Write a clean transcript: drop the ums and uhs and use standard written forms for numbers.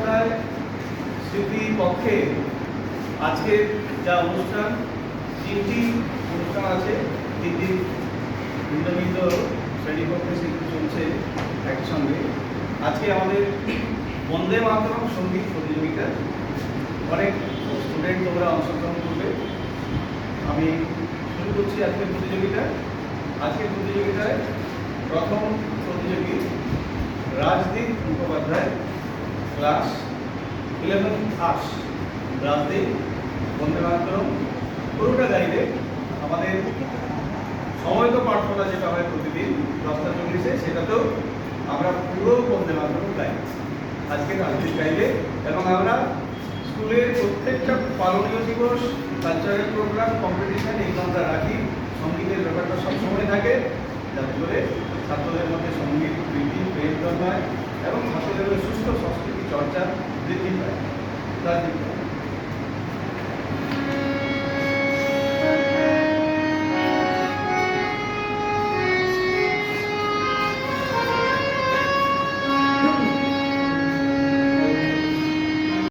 মুখোপাধ্যায় স্মৃতি পক্ষে আজকে যা অনুষ্ঠান, তিনটি অনুষ্ঠান আছে, তিনটি ভিন্ন ভিন্ন শ্রেণীকক্ষে চলছে একসঙ্গে। আজকে আমাদের বন্দে মাতরম সঙ্গীত প্রতিযোগিতা, অনেক স্টুডেন্ট তোমরা অংশগ্রহণ করবে। আমি শুরু করছি আজকের প্রতিযোগিতা। আজকের প্রতিযোগিতায় প্রথম প্রতিযোগী রাজদীপ মুখোপাধ্যায়, ক্লাস 11 আর্টস। রাজদীপ বন্দে মাতরম পুরোটা গাইবে। আমাদের সময়ত পাঠশালা যেটা হয় প্রতিদিন 10টা 40-এ, সেটাতেও আমরা পুরো বন্দে মাতরম গাই। আজকে রাজদীপ গাইবে এবং আমরা স্কুলের প্রত্যেকটা পালনীয় দিবস, কালচারাল প্রোগ্রাম, কম্পিটিশন এগুলো আমরা রাখি। সঙ্গীতের ব্যাপারটা সবসময় থাকে, যাতে করে ছাত্রদের মধ্যে সঙ্গীত বৃদ্ধি প্রেম জন্মায় এবং ছাত্রদের সুস্থ সংস্কৃতি চর্চা বৃদ্ধি পায়। রাজদীপ।